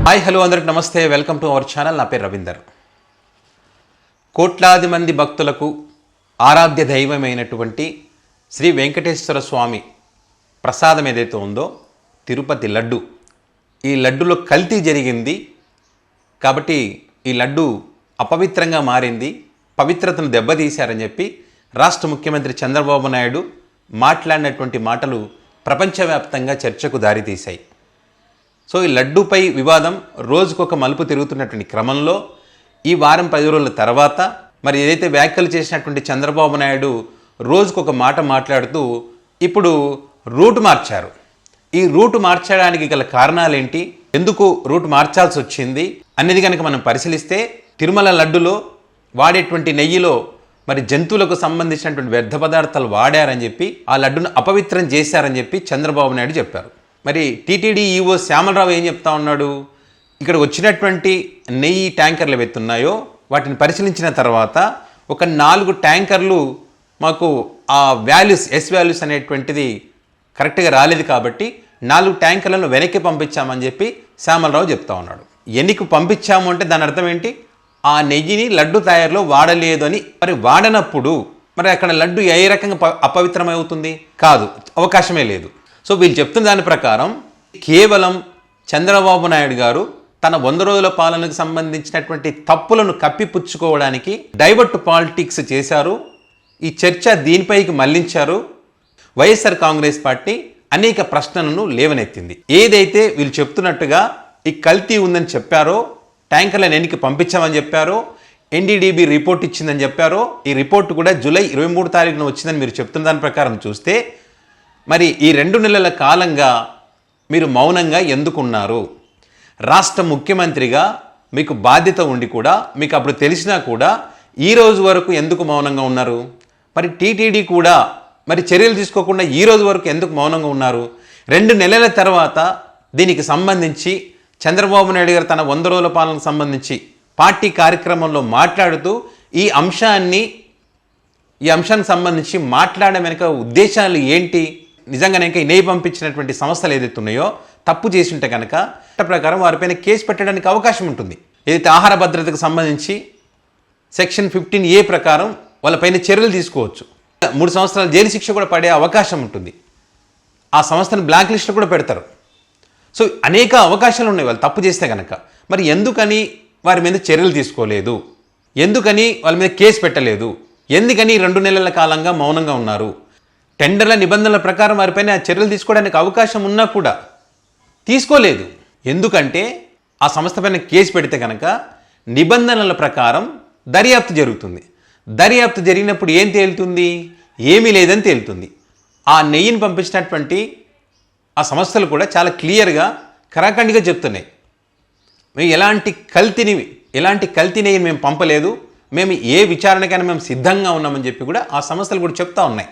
Hi hello అందరికి నమస్తే, welcome to our channel. నా పేరు రవీందర్. కోట్లాది మంది భక్తులకు ఆరాధ్య దైవమైనటువంటి శ్రీ వెంకటేశ్వర స్వామి ప్రసాదం ఏదైతే ఉందో తిరుపతి లడ్డు, ఈ లడ్డులో కల్తీ జరిగింది కాబట్టి ఈ లడ్డు అపవిత్రంగా మారింది, పవిత్రతను దెబ్బతీశారని చెప్పి రాష్ట్ర ముఖ్యమంత్రి చంద్రబాబు నాయుడు మాట్లాడినటువంటి మాటలు ప్రపంచవ్యాప్తంగా చర్చకు దారితీశాయి. సో ఈ లడ్డూపై వివాదం రోజుకొక మలుపు తిరుగుతున్నటువంటి క్రమంలో ఈ వారం 10 రోజుల తర్వాత మరి ఏదైతే వ్యాఖ్యలు చేసినటువంటి చంద్రబాబు నాయుడు రోజుకొక మాట మాట్లాడుతూ ఇప్పుడు రూట్ మార్చారు. ఈ రూట్ మార్చడానికి గల కారణాలేంటి, ఎందుకు రూట్ మార్చాల్సి వచ్చింది అనేది కనుక మనం పరిశీలిస్తే, తిరుమల లడ్డులో వాడేటువంటి నెయ్యిలో మరి జంతువులకు సంబంధించినటువంటి వ్యర్థ పదార్థాలు వాడారని చెప్పి ఆ లడ్డును అపవిత్రం చేశారని చెప్పి చంద్రబాబు నాయుడు చెప్పారు. మరి టీటీడీ ఈవో శ్యామలరావు ఏం చెప్తా ఉన్నాడు, ఇక్కడ వచ్చినటువంటి నెయ్యి ట్యాంకర్లు ఏవైతున్నాయో వాటిని పరిశీలించిన తర్వాత ఒక 4 ట్యాంకర్లు మాకు ఆ వాల్యూస్ ఎస్ వాల్యూస్ అనేటువంటిది కరెక్ట్గా రాలేదు కాబట్టి 4 ట్యాంకర్లను వెనక్కి పంపించామని చెప్పి శ్యామలరావు చెప్తా ఉన్నాడు. ఎన్నికి పంపించాము అంటే దాని అర్థం ఏంటి, ఆ నెయ్యిని లడ్డు తయారులో వాడలేదు అని. మరి వాడనప్పుడు మరి అక్కడ లడ్డు ఏ రకంగా అపవిత్రమవుతుంది? కాదు, అవకాశమే లేదు. సో వీళ్ళు చెప్తున్న దాని ప్రకారం కేవలం చంద్రబాబు నాయుడు గారు తన 100 రోజుల పాలనకు సంబంధించినటువంటి తప్పులను కప్పిపుచ్చుకోవడానికి డైవర్ట్ పాలిటిక్స్ చేశారు. ఈ చర్చ దీనిపైకి మళ్లించారు. వైఎస్ఆర్ కాంగ్రెస్ పార్టీ అనేక ప్రశ్నలను లేవనెత్తింది. ఏదైతే వీళ్ళు చెప్తున్నట్టుగా ఈ కల్తీ ఉందని చెప్పారో, ట్యాంకర్లను ఎన్నికి పంపించామని చెప్పారో, ఎన్డీడీబీ రిపోర్ట్ ఇచ్చిందని చెప్పారో, ఈ రిపోర్ట్ కూడా జూలై 23 తారీఖున వచ్చిందని మీరు చెప్తున్న దాని ప్రకారం చూస్తే, మరి ఈ 2 నెలల కాలంగా మీరు మౌనంగా ఎందుకున్నారు? రాష్ట్ర ముఖ్యమంత్రిగా మీకు బాధ్యత ఉండి కూడా, మీకు అప్పుడు తెలిసినా కూడా ఈ రోజు వరకు ఎందుకు మౌనంగా ఉన్నారు? మరి టీటీడీ కూడా మరి చర్యలు తీసుకోకుండా ఈ రోజు వరకు ఎందుకు మౌనంగా ఉన్నారు? 2 నెలల తర్వాత దీనికి సంబంధించి చంద్రబాబు నాయుడు గారు తన 100 రోజుల పాలనకు సంబంధించి పార్టీ కార్యక్రమంలో మాట్లాడుతూ ఈ అంశానికి సంబంధించి మాట్లాడడం వెనుక ఉద్దేశాలు ఏంటి? నిజంగానే ఇంకా నెయ్యి పంపించినటువంటి సంస్థలు ఏదైతే ఉన్నాయో తప్పు చేసి ఉంటే కనుక చట్ట ప్రకారం వారిపైన కేసు పెట్టడానికి అవకాశం ఉంటుంది. ఏదైతే ఆహార భద్రతకు సంబంధించి సెక్షన్ 15A ప్రకారం వాళ్ళపైన చర్యలు తీసుకోవచ్చు. 3 సంవత్సరాల జైలు శిక్ష కూడా పడే అవకాశం ఉంటుంది. ఆ సంస్థను బ్లాక్ లిస్ట్లో కూడా పెడతారు. సో అనేక అవకాశాలు ఉన్నాయి వాళ్ళు తప్పు చేస్తే కనుక. మరి ఎందుకని వారి మీద చర్యలు తీసుకోలేదు? ఎందుకని వాళ్ళ మీద కేసు పెట్టలేదు? ఎందుకని 2 నెలల కాలంగా మౌనంగా ఉన్నారు? టెండర్ల నిబంధనల ప్రకారం వారిపైన చర్యలు తీసుకోవడానికి అవకాశం ఉన్నా కూడా తీసుకోలేదు. ఎందుకంటే ఆ సంస్థ పైన కేసు పెడితే కనుక నిబంధనల ప్రకారం దర్యాప్తు జరుగుతుంది. దర్యాప్తు జరిగినప్పుడు ఏం తేలుతుంది? ఏమీ లేదని తేలుతుంది. ఆ నెయ్యిని పంపించినటువంటి ఆ సంస్థలు కూడా చాలా క్లియర్గా కరాఖండిగా చెప్తున్నాయి, మేము ఎలాంటి కల్తీ నెయ్యిని మేము పంపలేదు, మేము ఏ విచారణకైనా మేము సిద్ధంగా ఉన్నామని చెప్పి కూడా ఆ సంస్థలు కూడా చెప్తా ఉన్నాయి.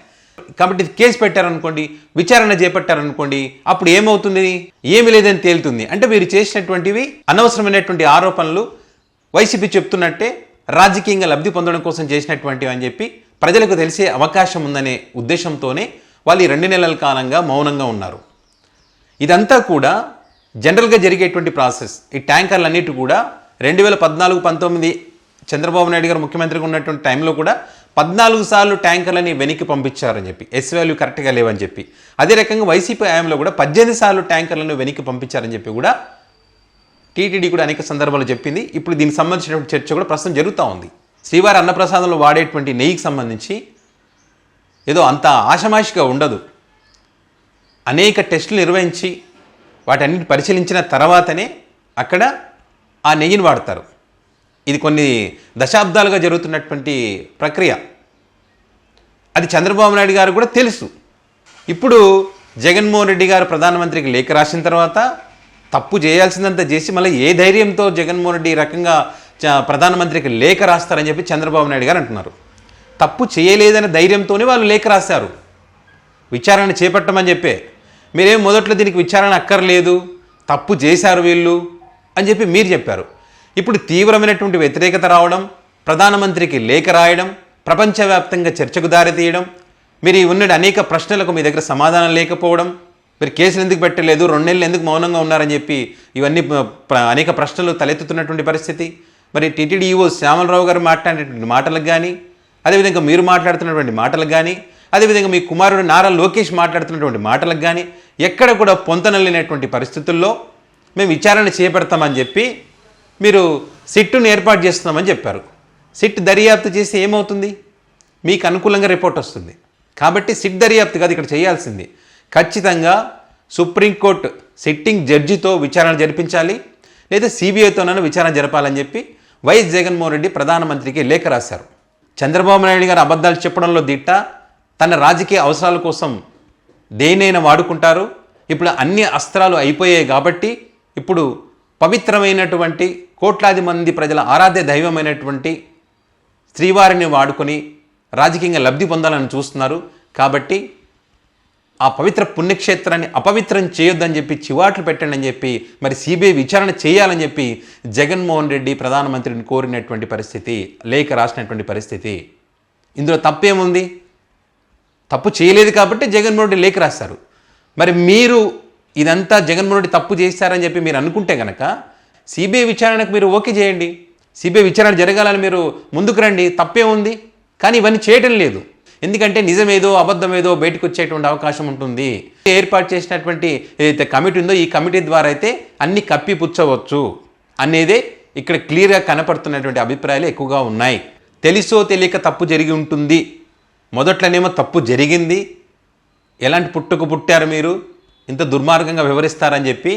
కాబట్టి కేసు పెట్టారనుకోండి, విచారణ చేపట్టారనుకోండి, అప్పుడు ఏమవుతుంది? ఏమి లేదని తేలుతుంది. అంటే వీరు చేసినటువంటివి అనవసరమైనటువంటి ఆరోపణలు వైసీపీ చెప్తున్నట్టే రాజకీయంగా లబ్ధి పొందడం కోసం చేసినటువంటివి అని చెప్పి ప్రజలకు తెలిసే అవకాశం ఉందనే ఉద్దేశంతోనే వాళ్ళు ఈ 2 నెలల కాలంగా మౌనంగా ఉన్నారు. ఇదంతా కూడా జనరల్గా జరిగేటువంటి ప్రాసెస్. ఈ ట్యాంకర్లన్నిటి కూడా 2014-19 చంద్రబాబు నాయుడు గారు ముఖ్యమంత్రిగా ఉన్నటువంటి టైంలో కూడా 14 సార్లు ట్యాంకర్లని వెనక్కి పంపించారని చెప్పి, ఎస్ వాల్యూ కరెక్ట్గా లేవని చెప్పి. అదే రకంగా వైసీపీ హయాంలో కూడా 18 సార్లు ట్యాంకర్లను వెనక్కి పంపించారని చెప్పి కూడా టీటీడీ కూడా అనేక సందర్భాలు చెప్పింది. ఇప్పుడు దీనికి సంబంధించినటువంటి చర్చ కూడా ప్రస్తుతం జరుగుతూ ఉంది. శ్రీవారి అన్నప్రసాదంలో వాడేటువంటి నెయ్యికి సంబంధించి ఏదో అంత ఆషమాషిగా ఉండదు. అనేక టెస్టులు నిర్వహించి వాటన్నిటి పరిశీలించిన తర్వాతనే అక్కడ ఆ నెయ్యిని వాడతారు. ఇది కొన్ని దశాబ్దాలుగా జరుగుతున్నటువంటి ప్రక్రియ. అది చంద్రబాబు నాయుడు గారు కూడా తెలుసు. ఇప్పుడు జగన్మోహన్ రెడ్డి గారు ప్రధానమంత్రికి లేఖ రాసిన తర్వాత తప్పు చేయాల్సిందంతా చేసి మళ్ళీ ఏ ధైర్యంతో జగన్మోహన్ రెడ్డి ఈ రకంగా ప్రధానమంత్రికి లేఖ రాస్తారని చెప్పి చంద్రబాబు నాయుడు గారు అంటున్నారు. తప్పు చేయలేదనే ధైర్యంతోనే వాళ్ళు లేఖ రాశారు, విచారణ చేపట్టమని చెప్పే. మీరేం మొదట్లో దీనికి విచారణ అక్కర్లేదు, తప్పు చేశారు వీళ్ళు అని చెప్పి మీరు చెప్పారు. ఇప్పుడు తీవ్రమైనటువంటి వ్యతిరేకత రావడం, ప్రధానమంత్రికి లేఖ రాయడం, ప్రపంచవ్యాప్తంగా చర్చకు దారితీయడం, మీరు ఉన్న అనేక ప్రశ్నలకు మీ దగ్గర సమాధానం లేకపోవడం, మరి కేసులు ఎందుకు పెట్టలేదు, 2 నెలలు ఎందుకు మౌనంగా ఉన్నారని చెప్పి ఇవన్నీ అనేక ప్రశ్నలు తలెత్తుతున్నటువంటి పరిస్థితి. మరి టీటీడీ ఈవో శ్యామలరావు గారు మాట్లాడేటువంటి మాటలకు కానీ, అదేవిధంగా మీరు మాట్లాడుతున్నటువంటి మాటలకు కానీ, అదేవిధంగా మీ కుమారుడు నారా లోకేష్ మాట్లాడుతున్నటువంటి మాటలకు కానీ ఎక్కడ కూడా పొంతనలేనటువంటి పరిస్థితుల్లో మేము విచారణ చేపడతామని చెప్పి మీరు సిట్టును ఏర్పాటు చేస్తున్నామని చెప్పారు. సిట్ దర్యాప్తు చేసి ఏమవుతుంది? మీకు అనుకూలంగా రిపోర్ట్ వస్తుంది. కాబట్టి సిట్ దర్యాప్తు కాదు ఇక్కడ చేయాల్సింది, ఖచ్చితంగా సుప్రీంకోర్టు సిట్టింగ్ జడ్జితో విచారణ జరిపించాలి, లేదా సిబిఐతోనైనా విచారణ జరపాలని చెప్పి వైఎస్ జగన్మోహన్ రెడ్డి ప్రధానమంత్రికి లేఖ రాశారు. చంద్రబాబు నాయుడు గారు అబద్ధాలు చెప్పడంలో దిట్ట, తన రాజకీయ అవసరాల కోసం దేనైనా వాడుకుంటారు. ఇప్పుడు అన్ని అస్త్రాలు అయిపోయాయి కాబట్టి ఇప్పుడు పవిత్రమైనటువంటి కోట్లాది మంది ప్రజల ఆరాధ్య దైవమైనటువంటి శ్రీవారిని వాడుకొని రాజకీయంగా లబ్ధి పొందాలని చూస్తున్నారు. కాబట్టి ఆ పవిత్ర పుణ్యక్షేత్రాన్ని అపవిత్రం చేయొద్దని చెప్పి చివాట్లు పెట్టండి అని చెప్పి మరి సిబిఐ విచారణ చేయాలని చెప్పి జగన్మోహన్ రెడ్డి ప్రధానమంత్రిని కోరినటువంటి పరిస్థితి, లేఖ రాసినటువంటి పరిస్థితి. ఇందులో తప్పేముంది? తప్పు చేయలేదు కాబట్టి జగన్మోహన్ రెడ్డి లేఖ రాస్తారు. మరి మీరు ఇదంతా జగన్మోహన్ రెడ్డి తప్పు చేశారని చెప్పి మీరు అనుకుంటే కనుక సిబిఐ విచారణకు మీరు ఓకే చేయండి, సిబిఐ విచారణ జరగాలని మీరు ముందుకు రండి, తప్పే ఉంది. కానీ ఇవన్నీ చేయటం లేదు. ఎందుకంటే నిజమేదో అబద్ధమేదో బయటకు వచ్చేటువంటి అవకాశం ఉంటుంది. ఏర్పాటు చేసినటువంటి ఏదైతే కమిటీ ఉందో ఈ కమిటీ ద్వారా అయితే అన్ని కప్పిపుచ్చవచ్చు అనేదే ఇక్కడ క్లియర్గా కనపడుతున్నటువంటి అభిప్రాయాలు ఎక్కువగా ఉన్నాయి. తెలుసో తెలియక తప్పు జరిగి ఉంటుంది, మొదట్లోనేమో తప్పు జరిగింది, ఎలాంటి పుట్టుకు పుట్టారు మీరు, ఇంత దుర్మార్గంగా వివరిస్తారని చెప్పి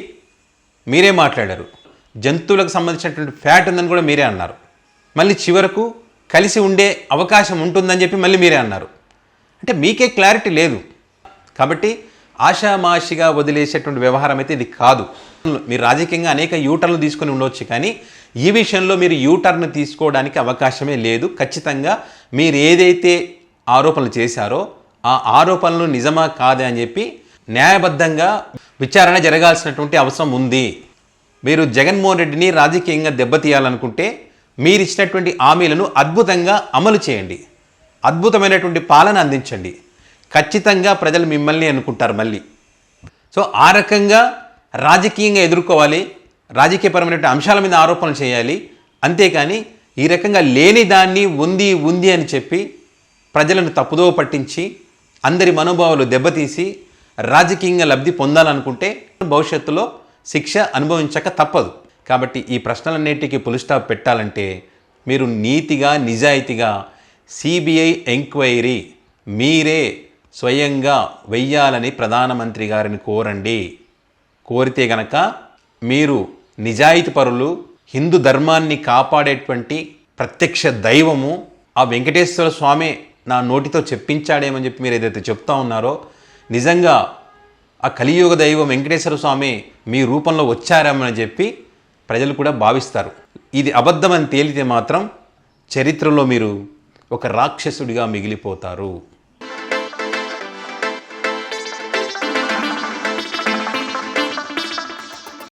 మీరే మాట్లాడారు. జంతువులకు సంబంధించినటువంటి ఫ్యాట్ ఉందని కూడా మీరే అన్నారు. మళ్ళీ చివరకు కలిసి ఉండే అవకాశం ఉంటుందని చెప్పి మళ్ళీ మీరే అన్నారు. అంటే మీకే క్లారిటీ లేదు. కాబట్టి ఆషామాషిగా వదిలేసేటువంటి వ్యవహారం అయితే ఇది కాదు. మీరు రాజకీయంగా అనేక యూటర్న్లు తీసుకొని ఉండవచ్చు, కానీ ఈ విషయంలో మీరు యూటర్న్ తీసుకోవడానికి అవకాశమే లేదు. ఖచ్చితంగా మీరు ఏదైతే ఆరోపణలు చేశారో ఆ ఆరోపణలు నిజమా కాదా అని చెప్పి న్యాయబద్ధంగా విచారణ జరగాల్సినటువంటి అవసరం ఉంది. మీరు జగన్మోహన్ రెడ్డిని రాజకీయంగా దెబ్బతీయాలనుకుంటే మీరు ఇచ్చినటువంటి హామీలను అద్భుతంగా అమలు చేయండి, అద్భుతమైనటువంటి పాలన అందించండి. ఖచ్చితంగా ప్రజలు మిమ్మల్ని అనుకుంటారు మళ్ళీ. సో ఆ రకంగా రాజకీయంగా ఎదుర్కోవాలి, రాజకీయపరమైనటువంటి అంశాల మీద ఆరోపణలు చేయాలి. అంతేకాని ఈ రకంగా లేని దాన్ని ఉంది అని చెప్పి ప్రజలను తప్పుదో పట్టించి అందరి మనోభావాలు దెబ్బతీసి రాజకీయంగా లబ్ధి పొందాలనుకుంటే భవిష్యత్తులో శిక్ష అనుభవించక తప్పదు. కాబట్టి ఈ ప్రశ్నలన్నిటికీ పులి స్టాప్ పెట్టాలంటే మీరు నీతిగా నిజాయితీగా సిబిఐ ఎంక్వైరీ మీరే స్వయంగా వెయ్యాలని ప్రధానమంత్రి గారిని కోరండి. కోరితే గనక మీరు నిజాయితీ పరులు, హిందూ ధర్మాన్ని కాపాడేటువంటి ప్రత్యక్ష దైవము ఆ వెంకటేశ్వర స్వామి నా నోటితో చెప్పించాడేమని చెప్పి మీరు ఏదైతే చెప్తా ఉన్నారో, నిజంగా ఆ కలియుగ దైవం వెంకటేశ్వర స్వామి మీ రూపంలో వచ్చారేమని చెప్పి ప్రజలు కూడా భావిస్తారు. ఇది అబద్ధమని తేలితే మాత్రం చరిత్రలో మీరు ఒక రాక్షసుడిగా మిగిలిపోతారు.